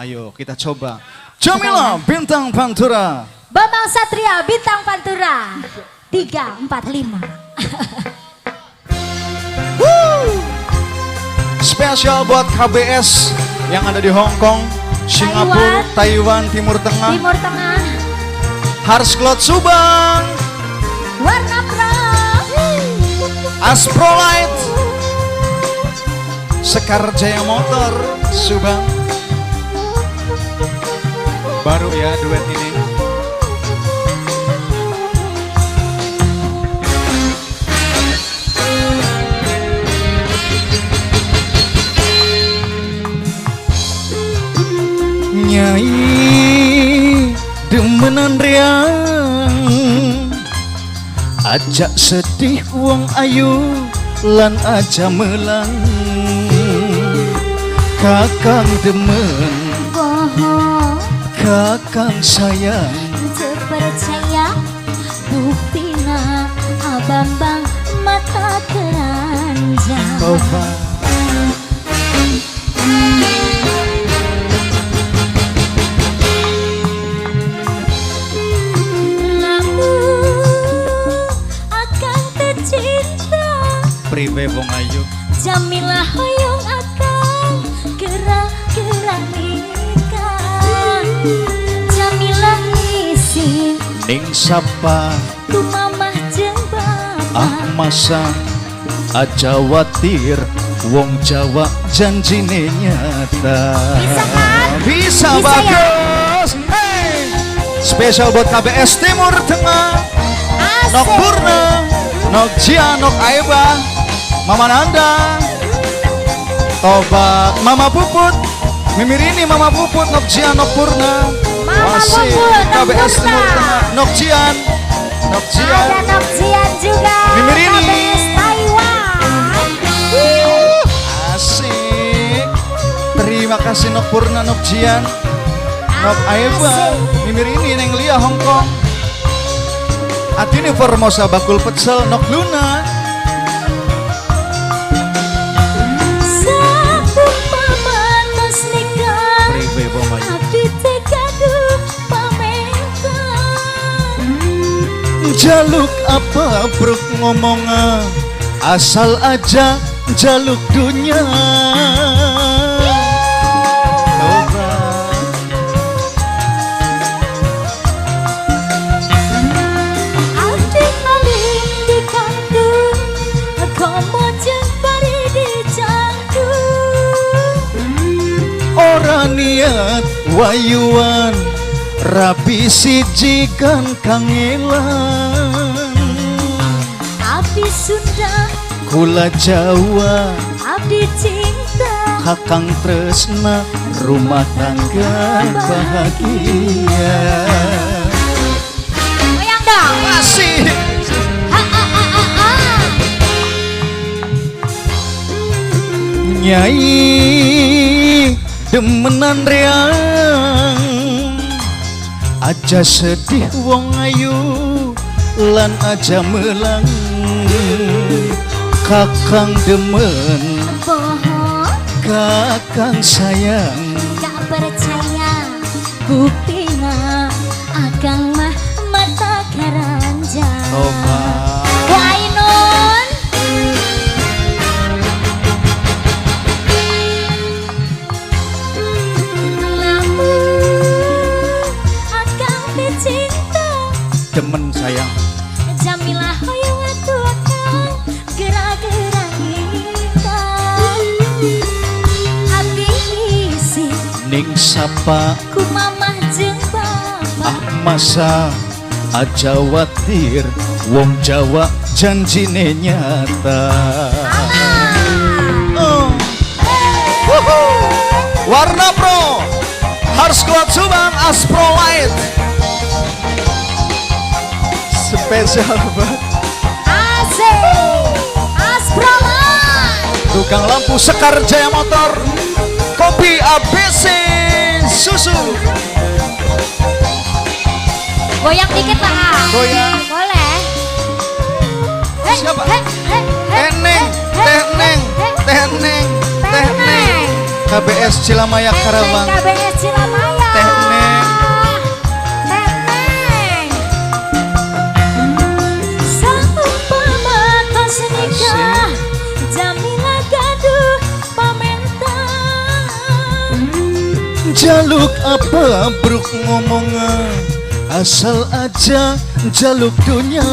Ayo kita coba. Jamila Bintang Pantura. Bambang Satria Bintang Pantura 345. Spesial buat KBS yang ada di Hong Kong, Singapura, Taiwan, Timur Tengah. Timur Tengah. Hars Cloud Subang. Warna Pro. Asprolight. Sekar Jaya Motor Subang. Baru ya duet ini. Nyai demenan riang, ajak sedih wong ayu lan aja melang. Kakang demen, Bohong kakang sayang, terpercaya buktina abambang mata keranjang. coba. Priwe wong ayu Jamila hoyong akan gerak-gerak nikah. Jamila isi ning sapa ku mamah jeung bapak. masa aja watir wong Jawa janjine nyata. Bisa kan? Bisa Bisa bagus. Hey. Spesial buat KBS Timur Tengah. Asik. Nok Purna, Nok Jia, Nok Aiba, Mama Nanda, Tobat, Mama Puput, Mimirini, Mama Puput, Nok Jia, Nok Purna. Mama Masih Puput, Nok KBS Purna. Timur Tengah, Nok Jian, Nok Jian. Ada Nok Jian juga. Mimirini. KBS Taiwan. Asik. Terima kasih Nok Purna, Nok Jian, Nok Aiba, Mimirini, Neng Lia, Hong Kong. Atini Formosa bakul pecel, Nok Luna. Priwe wong ayu. Jaluk apa bruk ngomonga, asal aja jaluk dunia. Coba. Ora niat wayuan rapi siji kan kangelan. Abdi Sunda, Kula Jawa abdi cinta. Kakang tresna rumah tangga bahagia. Goyang dong. Masih Ha, ha, ha, ha, ha. Nyai demenan riang, aja sedih wong ayu lan aja melang. Kakang demen, Bohong kakang sayang, gak percaya buktina akang mah mata keranjang. coba. Wainon lamun akang dicinta. Demen sayang, Jamila hoyong atuh akang gerak-gerak nikah. Abdi isi ning sapa ku mamah jeung bapak. masa aja watir wong Jawa janjine nyata. Oh. Warna Pro, Hars Cloud Subang, Asprolight. Spesial buat Asik Asproman. tukang lampu Sekar Jaya Motor, kopi ABC susu. Goyang dikit lah. Goyang. Boleh. Siapa? Teneng, teneng, teneng, teneng. KBS Cilamaya Karawang. KBS Cilamaya. Teh Neng. Teh Neng. Saumpama tos nikah, Jamila gaduh pamentang. Jaluk apa bruk ngomongan, asal aja jaluk dunia.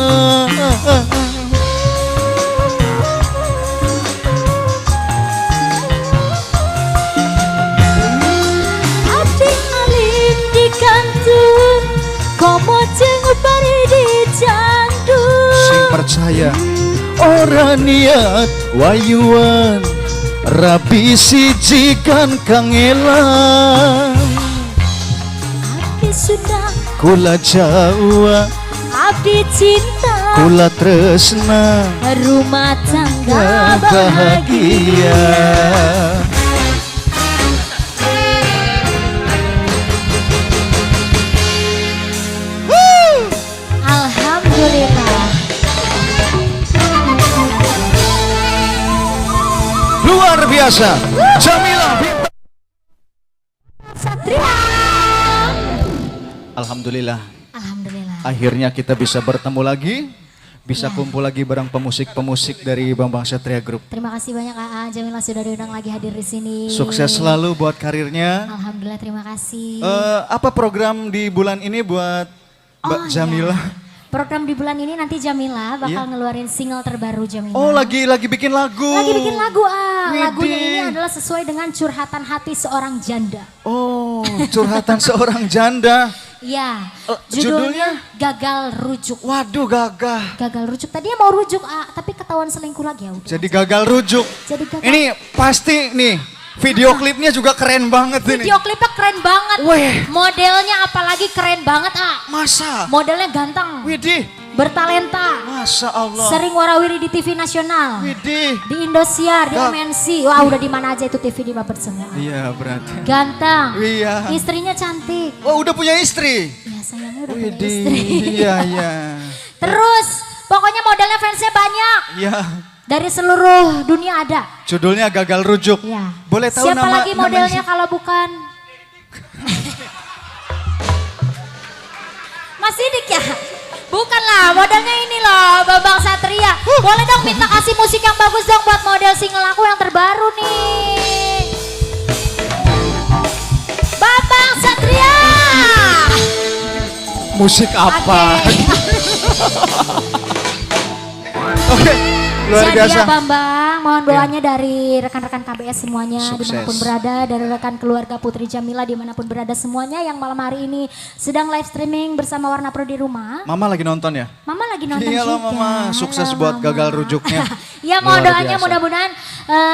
Abdi alim di kantung, komo jeung bari di jantung. Sing percaya ora niat wayuan, rabi siji kan kangelan. Abdi sudah, Kula Jawa, abdi cinta, kula tresna, rumah tangga gak bahagia. bahagia. Alhamdulillah. Luar biasa, Jamila. Satria. Alhamdulillah, Alhamdulillah. akhirnya kita bisa bertemu lagi, bisa Ya. kumpul lagi bareng pemusik-pemusik dari Bambang Satria Group. Terima kasih banyak Kak Jamila sudah diundang lagi hadir di sini. Sukses selalu buat karirnya. Alhamdulillah, terima kasih. Apa program di bulan ini buat Mbak Jamila? iya. Program di bulan ini nanti Jamila bakal Iya. ngeluarin single terbaru Jamila. Oh, lagi bikin lagu. Lagi bikin lagu Widih. Lagunya ini adalah sesuai dengan curhatan hati seorang janda. Oh, curhatan seorang janda. Iya. Judulnya? Gagal Rujuk. Waduh, gagah. Gagal rujuk. Tadinya mau rujuk tapi ketahuan selingkuh lagi ya udah. Jadi gagal rujuk. Jadi gagal. Ini pasti nih, video klipnya juga keren banget ini. Video klipnya keren banget. Weh. Modelnya apalagi keren banget Masa? Modelnya ganteng. Widih, Bertalenta. Masa Allah. Sering warawiri di TV nasional. Widih. Di Indosiar, di Gak- MNC. Wah udah di mana aja itu TV di Baper semua. Iya, berarti. Ganteng. Iya. Istrinya cantik. Oh, udah punya istri? Ya sayangnya udah punya istri. Widih, iya, iya. Terus pokoknya modelnya fansnya banyak. Iya. Dari seluruh dunia ada. Judulnya Gagal Rujuk. Ya. Boleh tahu Siapa nama lagi modelnya kalau bukan Mas Sidik ya? Bukan lah, modelnya ini loh, Bambang Satria. Boleh dong minta kasih musik yang bagus dong buat model single aku yang terbaru nih. Bambang Satria. Musik apa? Oke. Oke, luar Jadi biasa. ya Bambang, mohon doanya dari rekan-rekan KBS semuanya Sukses. dimanapun berada, dari rekan keluarga Putri Jamila dimanapun berada semuanya yang malam hari ini sedang live streaming bersama Warna Pro di rumah. Mama lagi nonton ya? Mama lagi nonton Iyalah, juga. Mama. Sukses Halo, buat Mama. gagal rujuknya. Ya mohon Luar doanya biasa. mudah-mudahan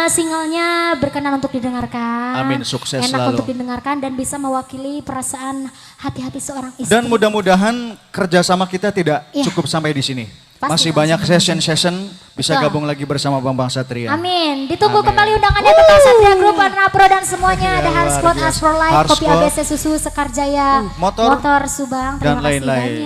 singlenya berkenan untuk didengarkan. Amin, sukses Enak selalu. untuk didengarkan dan bisa mewakili perasaan hati-hati seorang istri. Dan mudah-mudahan kerjasama kita tidak Iya. cukup sampai di sini. Pasti, Masih banyak pasti. session-session bisa Betul. gabung lagi bersama Bambang Satria. Amin. Ditunggu Amin. kembali undangannya tentang Satria Group, Warna Pro dan semuanya. Iya, Ada luar Harspot, biasa. Aspro Life, Kopi Harspot. ABC Susu, Sekarjaya, motor, Subang. dan Terima kasih lain-lain. banyak.